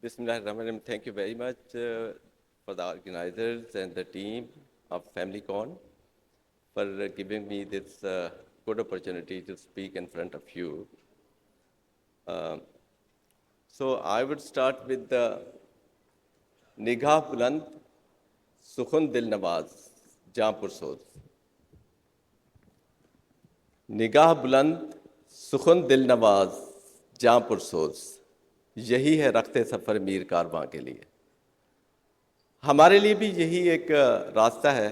Bismillahirrahmanirrahim. Thank you very much for the organizers and the team of FAMILYCON for giving me this good opportunity to speak in front of you. So I would start with the Nigah Buland Sukhun Dil Nawaz, Jampur Soz. निगाह बुलंद सुखन दिल नवाज जां पुरसोज यही है रखते सफ़र मीर कारवां के लिए। हमारे लिए भी यही एक रास्ता है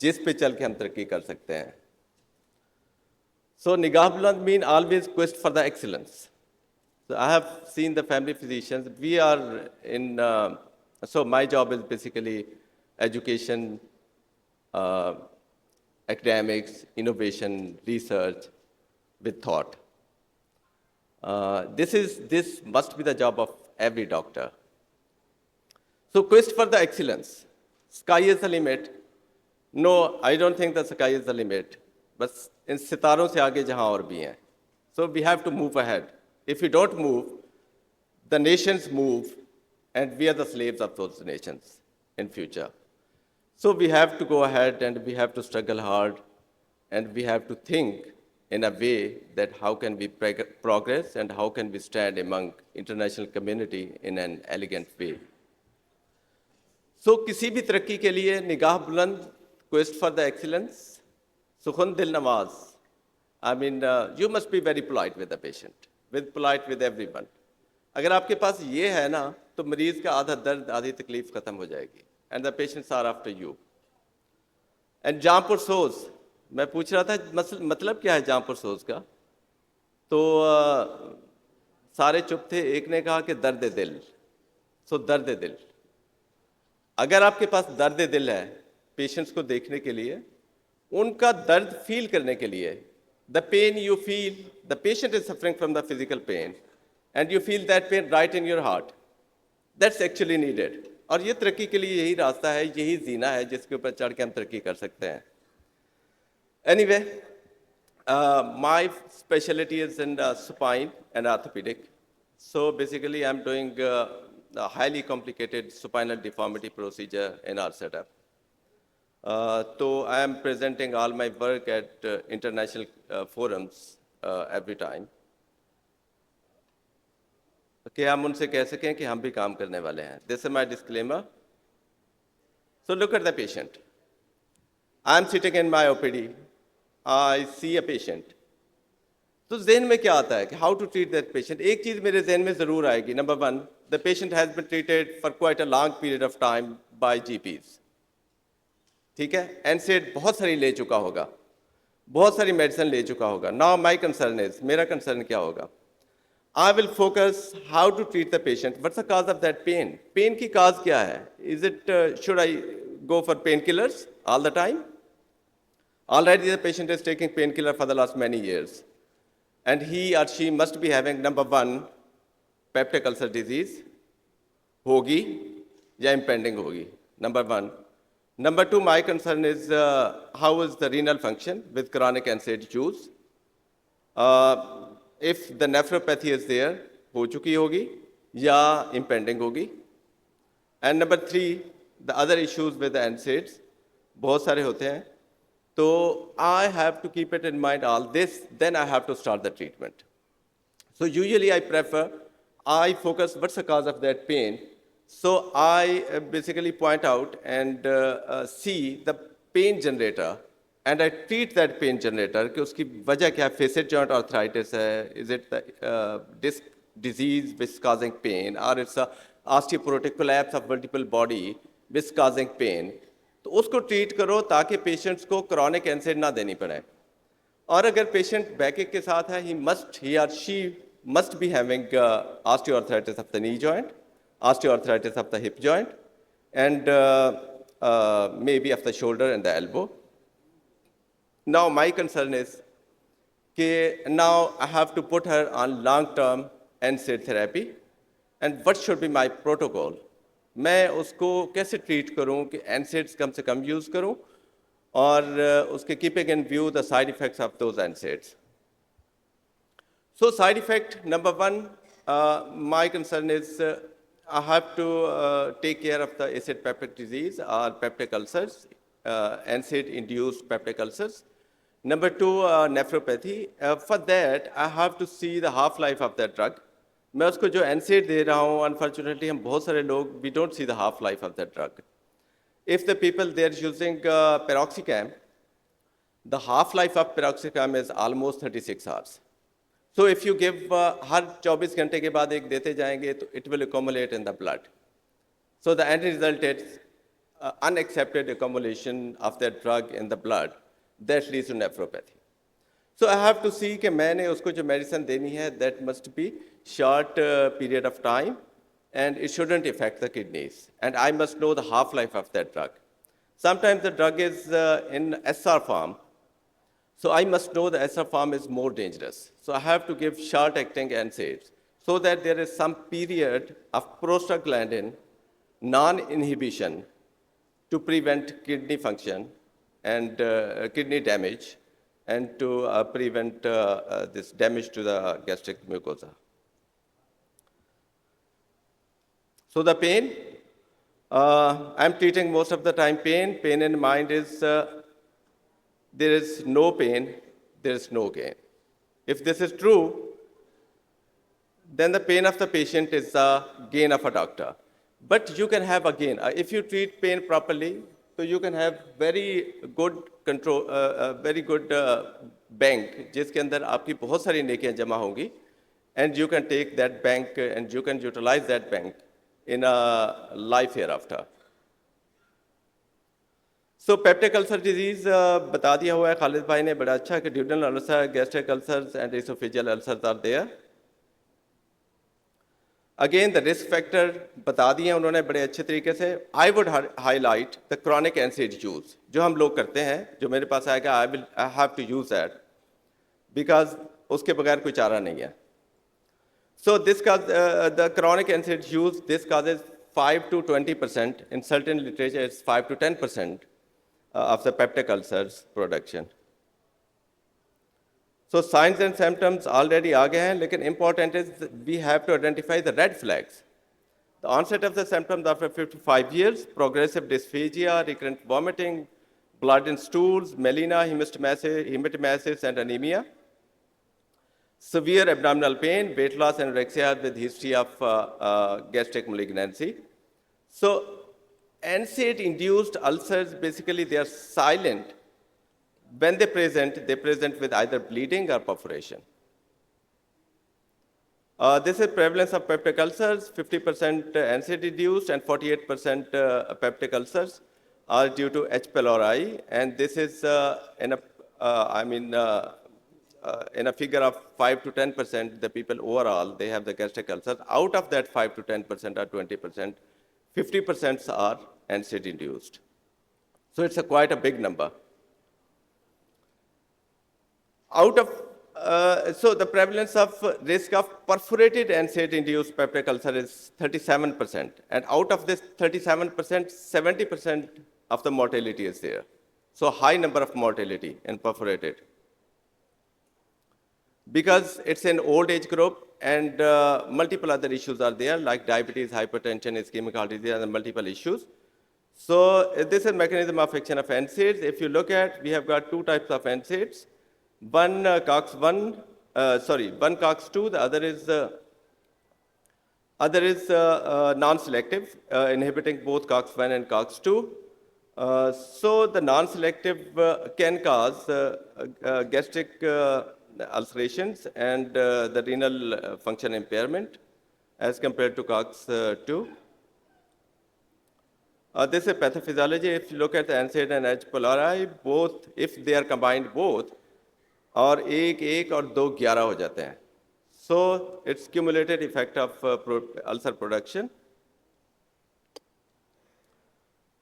जिस पे चल के हम तरक्की कर सकते हैं। सो निगाह बुलंद mean always quest for the excellence. So I have seen the family physicians. We are in, so my job is basically education, academics, innovation, research with thought. This must be the job of every doctor. So quest for the excellence. Sky is the limit. No, I don't think the sky is the limit. But in सितारों से आगे जहाँ और भी हैं. So we have to move ahead. If we don't move, the nations move, and we are the slaves of those nations in future. So we have to go ahead, and we have to struggle hard, and we have to think in a way that how can we progress and how can we stand among international community in an elegant way. So किसी भी तरक्की के लिए निगाह बुलंद, quest for the excellence, सुखन दिल Nawaz. I mean, you must be very polite with the patient, polite with everyone. अगर आपके पास ये है ना, तो मरीज का आधा दर्द, आधी तकलीफ खत्म हो जाएगी. And the patients are after you. And Jampur सोज, मैं पूछ रहा था मतलब क्या है जामपुर सोज का? तो सारे चुप थे. एक ने कहा कि दर्द दिल. सो दर्द दिल. अगर आपके पास दर्द दिल है पेशेंट्स को देखने के लिए, उनका दर्द फील करने के लिए, the pain you feel, the patient is suffering from the physical pain, and you feel that pain right in your heart. That's actually needed. और ये तरक्की के लिए यही रास्ता है, यही जीना है जिसके ऊपर चढ़ के हम तरक्की कर सकते हैं. Anyway, my specialty is in supine and orthopedic. So basically, I'm doing a highly complicated supinal deformity procedure in our setup. So I am presenting all my work at international forums every time. क्या हम उनसे कह सकें कि हम भी काम करने वाले हैं? This is my disclaimer. So look at the patient. I am sitting in my OPD. I see a patient. तो ज़हन में क्या आता है कि how to treat that patient? एक चीज़ मेरे ज़हन में ज़रूर आएगी. Number one, the patient has been treated for quite a long period of time by GPs. ठीक है? NSAID बहुत सारी ले चुका होगा, बहुत सारी मेडिसिन ले चुका होगा. Now my concern is, मेरा concern क्या होगा? I will focus how to treat the patient. What's the cause of that pain? Pain की cause क्या है? Is it, should I go for painkillers all the time? Already the patient is taking painkiller for the last many years. And he or she must be having, number one, peptic ulcer disease, होगी या impending होगी. Number one. Number two, my concern is how is the renal function with chronic NSAID use? If the nephropathy is there, हो चुकी होगी या impending होगी. And number three, the other issues with the NSAIDs, बहुत सारे होते हैं. So I have to keep it in mind all this, then I have to start the treatment. So usually I focus what's the cause of that pain. So I basically point out and see the pain generator, and I treat that pain generator कि उसकी वजह क्या है? Facet joint arthritis है? Is it the disc disease which is causing pain, or it's a osteoporotic collapse of multiple body which is causing pain? तो उसको treat करो ताकि पेशेंट्स को क्रॉनिक NSAID ना देनी पड़े. और अगर पेशेंट बैकएक के साथ है, he or she must be having osteoarthritis of the knee joint, osteoarthritis of the hip joint, and maybe of the shoulder and the elbow. Now my concern is that now I have to put her on long-term NSAID therapy, and what should be my protocol? मैं उसको कैसे treat करूं कि NSAIDs कम से कम use करूं और उसके keeping in view the side effects of those NSAIDs. So side effect number one, My concern is I have to take care of the acid peptic disease or peptic ulcers, NSAID-induced peptic ulcers. Number two, nephropathy. For that, I have to see the half-life of that drug. मैं उसको जो NSAID दे रहा हूँ, unfortunately, हम बहुत सारे लोग, we don't see the half-life of that drug. If the people they're using piroxicam, the half-life of piroxicam is almost 36 hours. So if you give हर 24 घंटे के बाद एक देते जाएंगे तो it will accumulate in the blood. So the end result is unaccepted accumulation of that drug in the blood that leads to nephropathy. So I have to see कि मैंने उसको जो medicine देनी है that must be short period of time and it shouldn't affect the kidneys. And I must know the half-life of that drug. Sometimes the drug is in SR form. So I must know the SR form is more dangerous. So I have to give short-acting NSAIDs so that there is some period of prostaglandin non-inhibition to prevent kidney function and kidney damage and to prevent this damage to the gastric mucosa. So the pain, I'm treating most of the time pain. Pain in mind is there is no pain, there is no gain. If this is true, then the pain of the patient is the gain of a doctor. But you can have a gain. If you treat pain properly, so you can have very good control, very good bank, जिसके अंदर आपकी बहुत सारी नेकियां जमा होंगी, and you can take that bank and you can utilize that bank in a life hereafter. So peptic ulcer disease बता दिया हुआ है खालिद भाई ने बड़ा अच्छा कि duodenal ulcer, gastric ulcers and esophageal ulcers are there. Again, the risk factor बता दिए उन्होंने बड़े अच्छे तरीके से. I would highlight the chronic NSAID use. जो हम लोग करते हैं, जो मेरे पास आएगा, I have to use that because उसके बगैर कोई चारा नहीं है. So this the chronic NSAID use, this causes 5 to 20%. In certain literature, it's 5 to 10% of the peptic ulcers production. So signs and symptoms already आ गए हैं, लेकिन important is we have to identify the red flags. The onset of the symptoms after 55 years, progressive dysphagia, recurrent vomiting, blood in stools, melena, hematemesis, and anemia. Severe abdominal pain, weight loss, anorexia with history of gastric malignancy. So NSAID-induced ulcers, basically they are silent. When they present with either bleeding or perforation. This is prevalence of peptic ulcers, 50% NSAID-induced and 48% peptic ulcers are due to H. pylori. And this is in a figure of 5 to 10%, the people overall, they have the gastric ulcers. Out of that 5 to 10% or 20%, 50% are NSAID-induced. So it's quite a big number. Out of, so the prevalence of risk of perforated NSAID-induced peptic ulcer is 37%. And out of this 37%, 70% of the mortality is there. So high number of mortality in perforated. Because it's an old age group and multiple other issues are there like diabetes, hypertension, ischemic heart disease and multiple issues. So this is mechanism of action of NSAIDs. If you look at, we have got two types of NSAIDs. One COX-2, the other is non-selective, inhibiting both COX-1 and COX-2. So the non-selective can cause gastric ulcerations and the renal function impairment as compared to COX-2. This is pathophysiology. If you look at the NSAID and H. pylori, both, if they are combined both, और एक और दो 11 हो जाते हैं. So it's cumulative effect of ulcer production.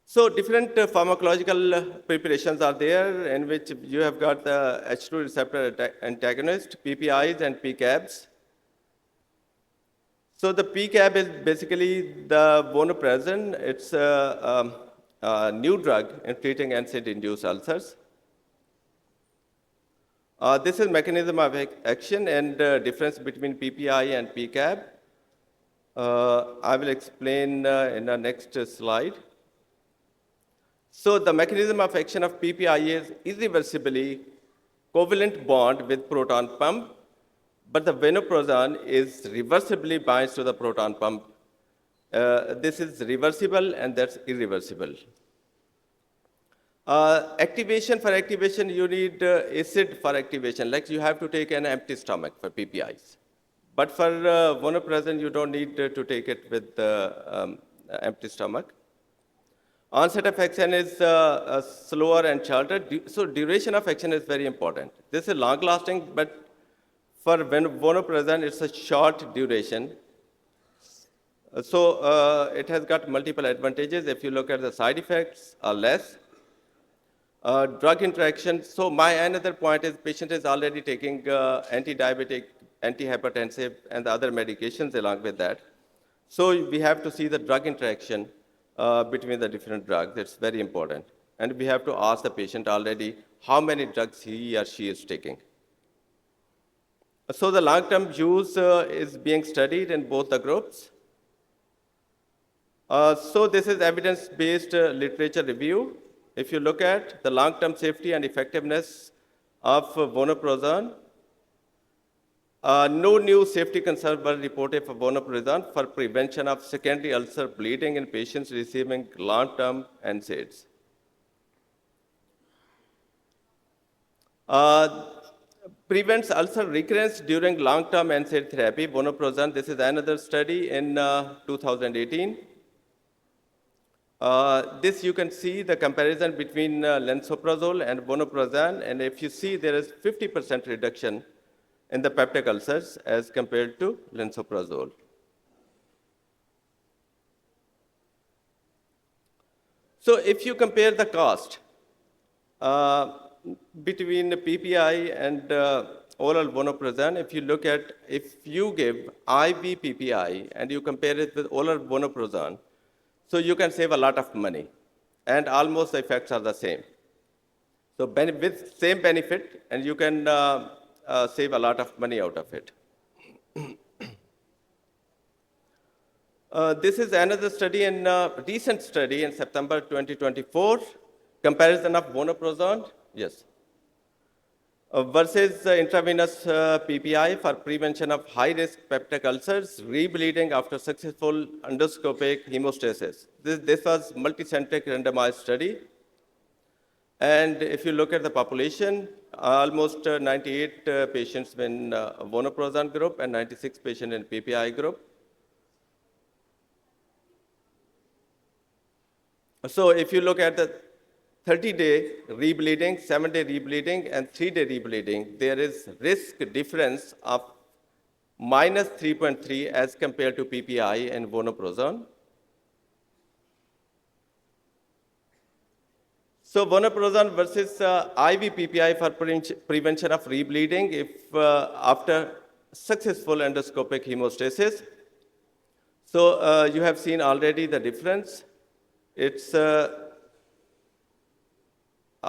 So different pharmacological preparations are there in which you have got the H2 receptor antagonist, PPIs and PCABs. So the PCAB is basically the Vonoprazan. It's a new drug in treating NSAID-induced ulcers. This is mechanism of action and difference between PPI and PCAB. I will explain in the next slide. So the mechanism of action of PPI is irreversibly covalent bond with proton pump, but the vonoprazan is reversibly binds to the proton pump. This is reversible and that's irreversible. Activation, for activation, you need acid for activation, like you have to take an empty stomach for PPIs. But for vonoprazan, you don't need to take it with empty stomach. Onset of action is slower and shorter, so duration of action is very important. This is long-lasting, but for vonoprazan, it's a short duration. So it has got multiple advantages. If you look at the side effects, are less. Drug interaction. So my another point is patient is already taking anti-diabetic, antihypertensive, and the other medications along with that. So we have to see the drug interaction between the different drugs. It's very important. And we have to ask the patient already how many drugs he or she is taking. So the long-term use is being studied in both the groups. So this is evidence-based literature review. If you look at the long-term safety and effectiveness of vonoprazan, no new safety concerns were reported for vonoprazan for prevention of secondary ulcer bleeding in patients receiving long-term NSAIDs. Prevents ulcer recurrence during long-term NSAID therapy, vonoprazan. This is another study in 2018. This you can see the comparison between lansoprazole and vonoprazan, and if you see there is 50% reduction in the peptic ulcers as compared to lansoprazole. So if you compare the cost between the PPI and oral vonoprazan, if you look at, if you give IV PPI and you compare it with oral vonoprazan, so you can save a lot of money, and almost the effects are the same. So with same benefit, and you can save a lot of money out of it. This is another study, in recent study in September 2024, comparison of vonoprazan, yes, versus intravenous PPI for prevention of high-risk peptic ulcers, rebleeding after successful endoscopic hemostasis. This was multicentric randomized study. And if you look at the population, almost 98 patients in vonoprazan group and 96 patients in PPI group. So if you look at the 30-day rebleeding, 7-day rebleeding, and 3-day rebleeding, there is risk difference of minus 3.3 as compared to PPI and vonoprazan. So vonoprazan versus IV PPI for prevention of rebleeding if after successful endoscopic hemostasis. So you have seen already the difference. It's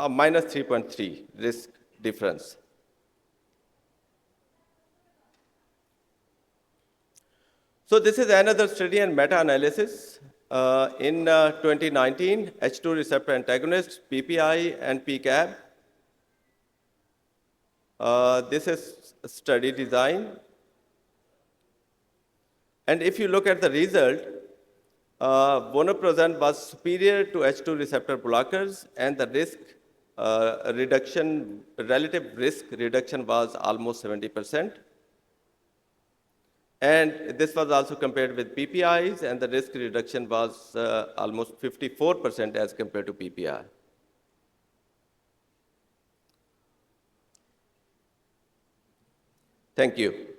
minus 3.3 risk difference. So this is another study and meta-analysis. In 2019, H2 receptor antagonist, PPI and PCAB. This is study design. And if you look at the result, vonoprazan was superior to H2 receptor blockers, and the risk reduction, relative risk reduction was almost 70%. And this was also compared with PPIs, and the risk reduction was almost 54% as compared to PPI. Thank you.